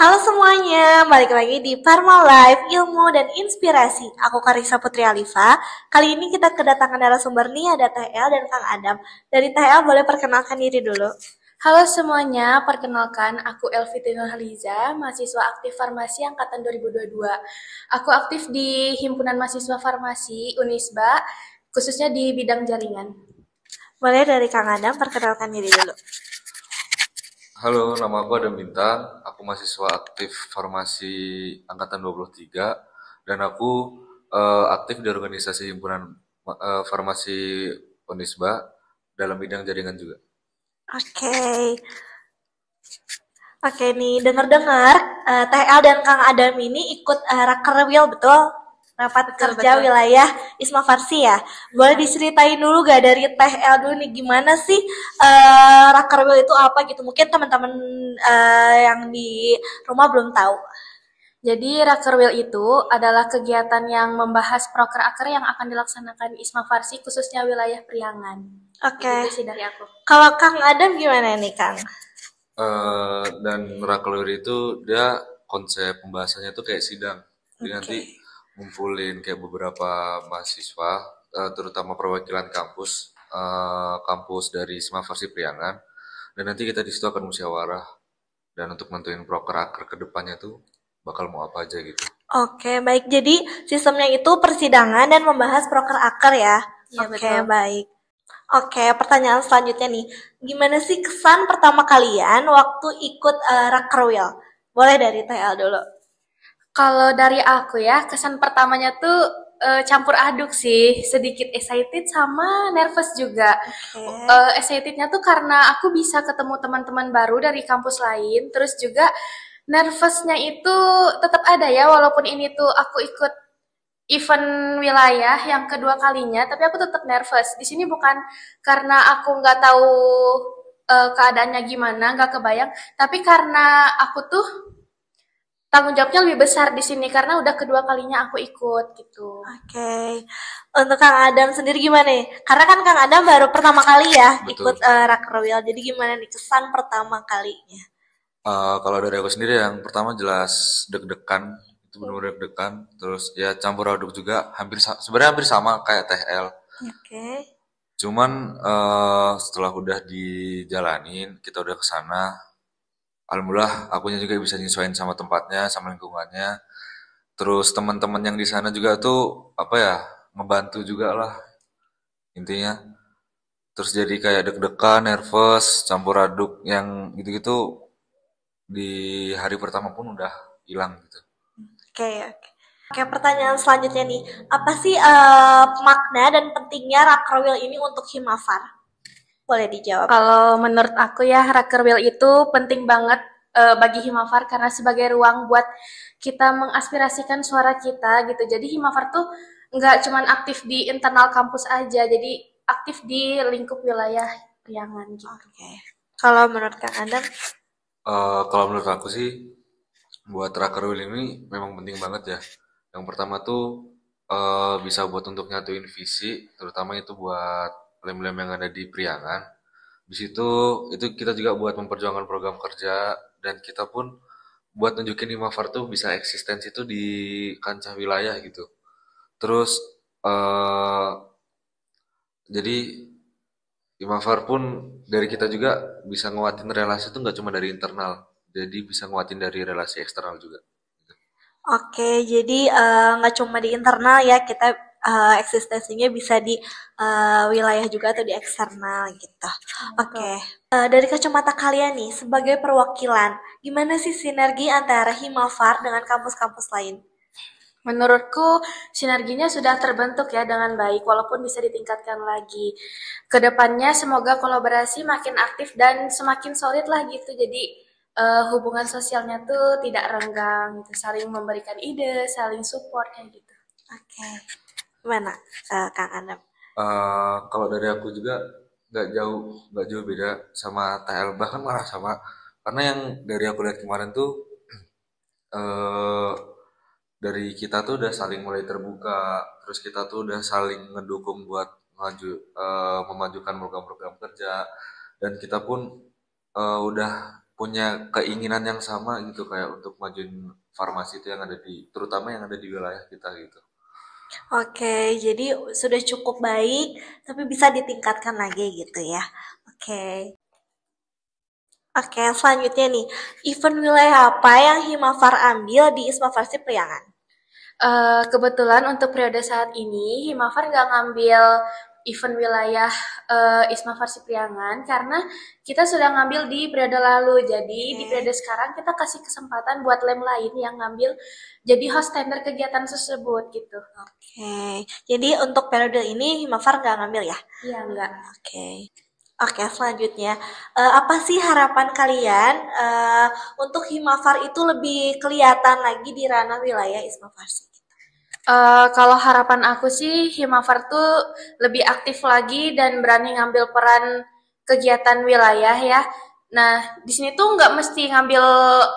Halo semuanya, balik lagi di Parma Live, Ilmu dan Inspirasi. Aku Karissa Putri Alifa. Kali ini kita kedatangan narasumber nih, ada TL dan Kang Adam. Dari TL boleh perkenalkan diri dulu. Halo semuanya, perkenalkan aku Elvita Nurhaliza, mahasiswa aktif farmasi angkatan 2022. Aku aktif di Himpunan Mahasiswa Farmasi Unisba, khususnya di bidang jaringan. Boleh dari Kang Adam perkenalkan diri dulu. Halo, nama aku Adam Bintang. Aku mahasiswa aktif farmasi angkatan 23 dan aku aktif di organisasi himpunan farmasi Unisba dalam bidang jaringan juga. Oke, oke nih dengar-dengar TL dan Kang Adam ini ikut Rakerwil, betul? Rapat kerja betul. wilayah Isma Farsi ya. Boleh diceritain dulu gak dari TL dulu nih gimana sih Rakerwil itu apa gitu? Mungkin teman-teman yang di rumah belum tahu. Jadi Rakerwil itu adalah kegiatan yang membahas proker-aker yang akan dilaksanakan Isma Farsi, khususnya wilayah Priangan. Oke. Itu sih dari aku. Kalau Kang Adam gimana nih Kang? Dan Rakelir itu dia konsep pembahasannya tuh kayak sidang. Jadi nanti ngumpulin kayak beberapa mahasiswa, terutama perwakilan kampus dari Isma Farsi Priangan. Dan nanti kita di situ akan musyawarah dan untuk nentuin proker aker ke depannya tuh bakal mau apa aja gitu. Oke, baik. Jadi sistemnya itu persidangan dan membahas proker aker ya. Iya, Oke, betul. baik. Oke, pertanyaan selanjutnya nih. Gimana sih kesan pertama kalian waktu ikut Rakerwil? Boleh dari TL dulu. Kalau dari aku ya, kesan pertamanya tuh campur aduk sih, sedikit excited sama nervous juga. Excitednya tuh karena aku bisa ketemu teman-teman baru dari kampus lain, terus juga nervousnya itu tetap ada ya, walaupun ini tuh aku ikut event wilayah yang kedua kalinya, tapi aku tetap nervous. Di sini bukan karena aku nggak tahu keadaannya gimana, nggak kebayang, tapi karena aku tuh tanggung jawabnya lebih besar di sini karena udah kedua kalinya aku ikut gitu. Oke. Untuk Kang Adam sendiri gimana nih? Karena kan Kang Adam baru pertama kali ya Betul. ikut Rakerwil. Jadi gimana nih kesan pertama kalinya? Kalau dari aku sendiri yang pertama jelas deg-degan, itu benar-benar deg-degan. Terus ya campur aduk juga, sebenarnya hampir sama kayak TL. Oke. Cuman setelah udah dijalanin, kita udah ke sana, alhamdulillah akunya juga bisa nyesuaiin sama tempatnya, sama lingkungannya. Terus teman-teman yang di sana juga tuh apa ya, ngebantu juga lah intinya. Terus jadi kayak deg-degan, nervous, campur aduk yang gitu-gitu di hari pertama pun udah hilang gitu. Oke, oke. Oke, pertanyaan selanjutnya nih. Apa sih makna dan pentingnya Rakerwil ini untuk Himafar? Boleh dijawab. Kalau menurut aku ya, Rakerwil itu penting banget bagi Himafar karena sebagai ruang buat kita mengaspirasikan suara kita gitu. Jadi Himafar tuh nggak cuman aktif di internal kampus aja, jadi aktif di lingkup wilayah Priangan gitu. Oke. Kalau menurut Kang Adam? Kalau menurut aku sih buat Rakerwil ini memang penting banget ya. Yang pertama tuh bisa buat untuk nyatuin visi, terutama itu buat lem-lem yang ada di Priangan. Di situ itu kita juga buat memperjuangkan program kerja dan kita pun buat nunjukin Himafar tuh bisa eksistensi tuh di kancah wilayah gitu. Terus eh jadi Himafar pun dari kita juga bisa nguatin relasi itu nggak cuma dari internal, jadi bisa nguatin dari relasi eksternal juga. Oke, jadi nggak cuma di internal ya, kita eksistensinya bisa di wilayah juga atau di eksternal gitu. Oke. Dari kacamata kalian nih, sebagai perwakilan, gimana sih sinergi antara Himafar dengan kampus-kampus lain? Menurutku sinerginya sudah terbentuk ya dengan baik walaupun bisa ditingkatkan lagi. Kedepannya semoga kolaborasi makin aktif dan semakin solid lah gitu. Jadi hubungan sosialnya tuh tidak renggang gitu. Saling memberikan ide, saling support kayak gitu. Oke. Gimana Kang Adam? Kalau dari aku juga nggak jauh beda sama TL, bahkan malah sama, karena yang dari aku lihat kemarin tuh eh, dari kita tuh udah saling mulai terbuka, terus kita tuh udah saling ngedukung buat memajukan program-program kerja, dan kita pun udah punya keinginan yang sama gitu kayak untuk majuin farmasi itu yang ada terutama yang ada di wilayah kita gitu. Oke, jadi sudah cukup baik, tapi bisa ditingkatkan lagi gitu ya. Oke. Oke, selanjutnya nih, event wilayah apa yang Himafar ambil di Isma Farsi Priangan? Kebetulan untuk periode saat ini, Himafar nggak ngambil event wilayah Isma Farsi Priangan karena kita sudah ngambil di periode lalu. Jadi di periode sekarang kita kasih kesempatan buat lem lain yang ngambil jadi host tender kegiatan tersebut gitu. Oke, jadi untuk periode ini Himafar nggak ngambil ya? Iya, enggak. Oke. Oke, selanjutnya, apa sih harapan kalian untuk Himafar itu lebih kelihatan lagi di ranah wilayah Isma Farsi? Kalau harapan aku sih Himafar tuh lebih aktif lagi dan berani ngambil peran kegiatan wilayah ya. Nah, di sini tuh nggak mesti ngambil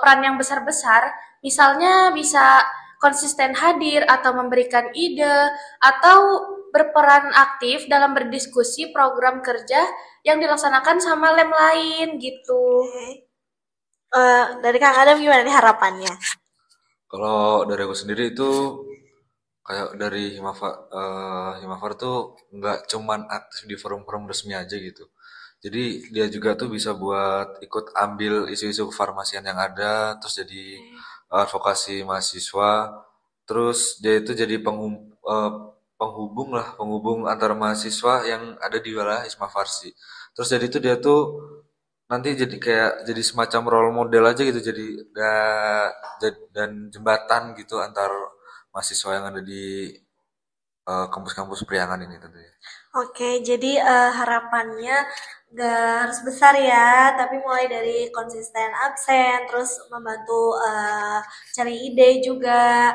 peran yang besar-besar. Misalnya bisa konsisten hadir atau memberikan ide atau berperan aktif dalam berdiskusi program kerja yang dilaksanakan sama lem lain gitu. Dari Kang Adam gimana nih harapannya? Kalau dari aku sendiri itu kayak dari Himafar tuh nggak cuman aktif di forum-forum resmi aja gitu. Jadi dia juga tuh bisa buat ikut ambil isu-isu kefarmasian yang ada, terus jadi advokasi mahasiswa, terus dia itu jadi penghubung lah, penghubung antar mahasiswa yang ada di wilayah Isma Farsi. Terus jadi itu dia tuh nanti jadi kayak jadi semacam role model aja gitu, jadi dan jembatan gitu antar mahasiswa yang ada di kampus-kampus Priangan ini tentunya. Oke, jadi harapannya gak harus besar ya, tapi mulai dari konsisten absen, terus membantu cari ide juga.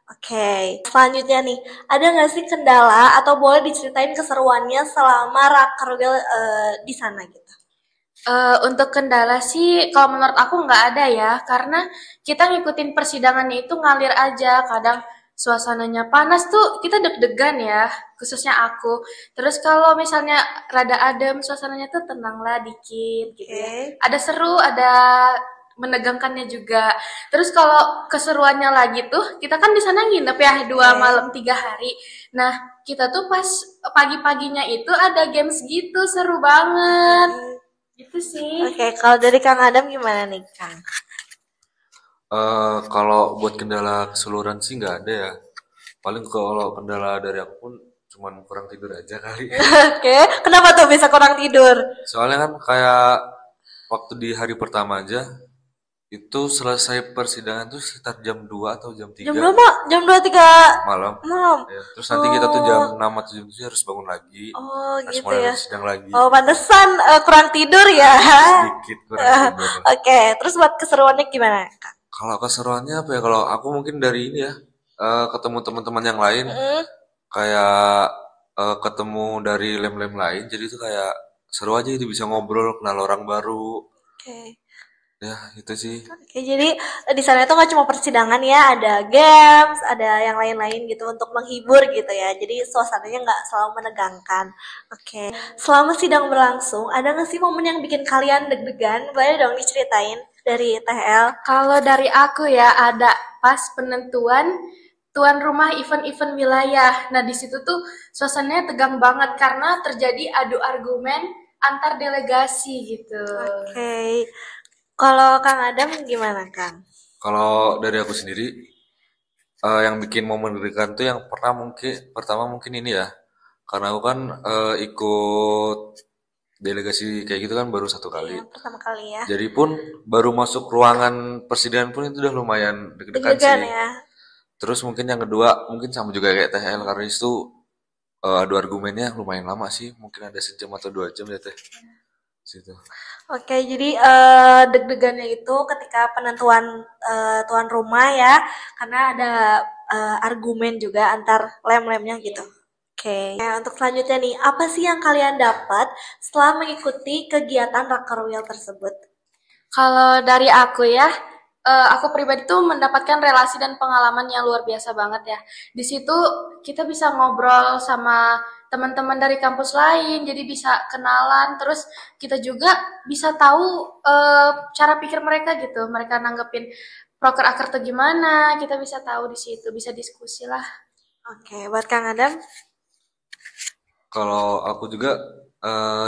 Oke, selanjutnya nih, ada nggak sih kendala atau boleh diceritain keseruannya selama Rakerwil di sana gitu? Untuk kendala sih kalau menurut aku nggak ada ya, karena kita ngikutin persidangannya itu ngalir aja. Kadang suasananya panas tuh kita deg-degan ya, khususnya aku. Terus kalau misalnya rada adem, suasananya tuh tenang lah dikit gitu ya. Ada seru, ada menegangkannya juga. Terus kalau keseruannya lagi tuh, kita kan di sana nginep ya 2 malam 3 hari. Nah, kita tuh pas pagi-paginya itu ada games gitu, seru banget. Itu sih. Oke, kalau dari Kang Adam gimana nih Kang? Kalau buat kendala keseluruhan sih nggak ada ya. Paling kalau kendala dari aku pun cuman kurang tidur aja kali. Oke, kenapa tuh bisa kurang tidur? Soalnya kan kayak waktu di hari pertama aja itu selesai persidangan tuh sekitar jam 2 atau jam Jam 3 berapa? Jam 2 3 malam. malam. Ya, terus nanti kita tuh jam 6 atau jam 7 harus bangun lagi, Oh, harus gitu mulai ya. sidang lagi. Oh, pantesan kurang tidur ya. Sedikit kurang tidur. Oke, terus buat keseruannya gimana, Kak? Kalau keseruannya apa ya? Kalau aku mungkin dari ini ya, ketemu teman-teman yang lain, kayak ketemu dari lem-lem lain, jadi itu kayak seru aja itu bisa ngobrol, kenal orang baru. Oke. Ya, itu sih. Oke, jadi di sana itu nggak cuma persidangan ya, ada games, ada yang lain-lain gitu untuk menghibur gitu ya. Jadi suasananya nggak selalu menegangkan. Oke, selama sidang berlangsung, ada nggak sih momen yang bikin kalian deg-degan? Boleh dong diceritain dari THL. Kalau dari aku ya ada pas penentuan tuan rumah event-event wilayah. Nah, di situ tuh suasananya tegang banget karena terjadi adu argumen antar delegasi gitu. Oke, kalau Kang Adam gimana Kang? Kalau dari aku sendiri, yang bikin momen deg-degan tuh yang pertama mungkin ini ya, karena aku kan ikut delegasi kayak gitu kan baru satu kali. Yang pertama kali ya. Jadi pun baru masuk ruangan persidangan pun itu udah lumayan deg-degan Deg-degan sih. ya. Terus mungkin yang kedua mungkin sama juga kayak THL karena itu adu argumennya lumayan lama sih, mungkin ada sejam atau 2 jam ya teh. Situ. Oke, jadi deg-degannya itu ketika penentuan tuan rumah ya, karena ada argumen juga antar lem-lemnya gitu. Oke, nah, untuk selanjutnya nih, apa sih yang kalian dapat setelah mengikuti kegiatan Rakerwil tersebut? Kalau dari aku ya, aku pribadi tuh mendapatkan relasi dan pengalaman yang luar biasa banget ya. Di situ kita bisa ngobrol sama teman-teman dari kampus lain, jadi bisa kenalan, terus kita juga bisa tahu cara pikir mereka gitu, mereka nanggepin proker-aker tuh gimana, kita bisa tahu di situ, bisa diskusi lah. Oke, buat Kang Adam? Kalau aku juga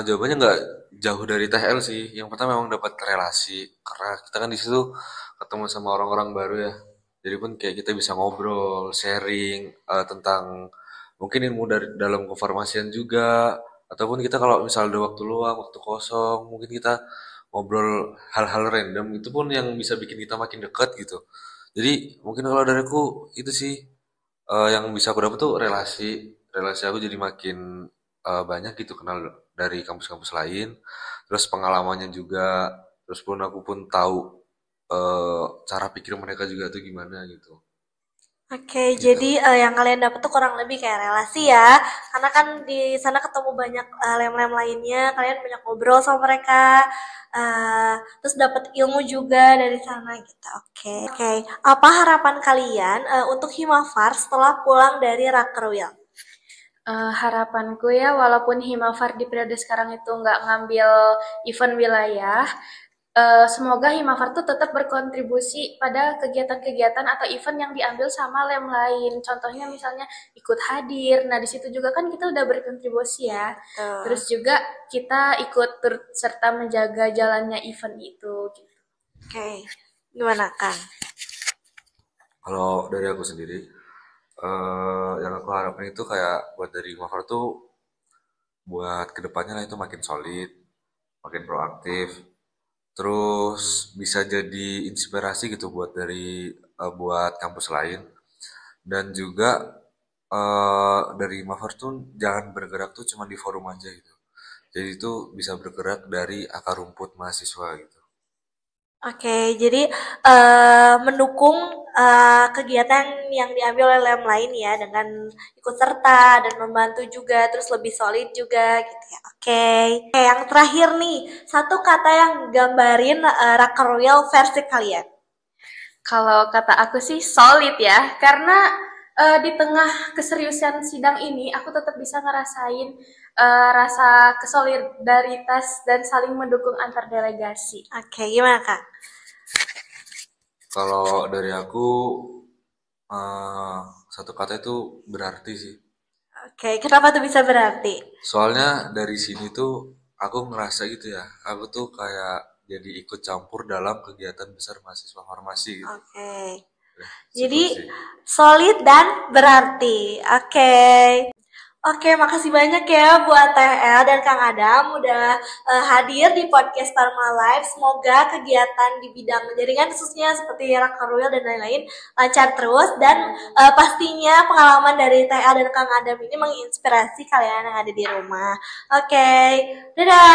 jawabannya nggak jauh dari TL sih. Yang pertama memang dapat relasi karena kita kan di situ ketemu sama orang-orang baru ya. Jadi pun kayak kita bisa ngobrol, sharing tentang mungkin ilmu dari dalam kefarmasian juga, ataupun kita kalau misal ada waktu luang, waktu kosong, mungkin kita ngobrol hal-hal random itu pun yang bisa bikin kita makin dekat gitu. Jadi mungkin kalau dari aku itu sih yang bisa aku dapat tuh relasi relasi aku jadi makin banyak gitu kenal dari kampus-kampus lain, terus pengalamannya juga, terus pun aku pun tahu cara pikir mereka juga tuh gimana gitu Oke, gitu. jadi yang kalian dapat tuh kurang lebih kayak relasi ya, karena kan di sana ketemu banyak lem-lem lainnya, kalian banyak ngobrol sama mereka, terus dapat ilmu juga dari sana gitu. Oke, oke. Apa harapan kalian untuk Himafar setelah pulang dari Rakerwil? Harapanku ya, walaupun Himafar di periode sekarang itu nggak ngambil event wilayah, semoga Himafar tuh tetap berkontribusi pada kegiatan-kegiatan atau event yang diambil sama lem lain. Contohnya misalnya ikut hadir. Nah, di situ juga kan kita udah berkontribusi ya. Terus juga kita ikut turut serta menjaga jalannya event itu gitu. Oke, gimana Kang? Kalau dari aku sendiri yang aku harapin itu kayak buat dari Mavar tuh buat kedepannya lah itu makin solid, makin proaktif, terus bisa jadi inspirasi gitu buat buat kampus lain, dan juga dari Mavor tuh jangan bergerak tuh cuma di forum aja gitu. Jadi itu bisa bergerak dari akar rumput mahasiswa gitu. Oke, jadi mendukung kegiatan yang diambil oleh lem lain ya dengan ikut serta dan membantu juga, terus lebih solid juga gitu ya. Oke, oke, yang terakhir nih, satu kata yang gambarin Rakerwil versi kalian. Kalau kata aku sih solid ya, karena di tengah keseriusan sidang ini, aku tetap bisa ngerasain rasa kesolidaritas dan saling mendukung antar delegasi. Oke, gimana Kak? Kalau dari aku eh, satu kata itu berarti sih. Oke, kenapa tuh bisa berarti? Soalnya dari sini tuh aku ngerasa gitu ya, aku tuh kayak jadi ikut campur dalam kegiatan besar mahasiswa farmasi gitu. Oke, Udah, jadi cukup sih. solid dan berarti. Oke. Oke, makasih banyak ya buat TL dan Kang Adam udah hadir di podcast Parma Live. Semoga kegiatan di bidang jaringan khususnya seperti Rakarwil dan lain-lain lancar terus dan pastinya pengalaman dari TL dan Kang Adam ini menginspirasi kalian yang ada di rumah. Oke, dadah.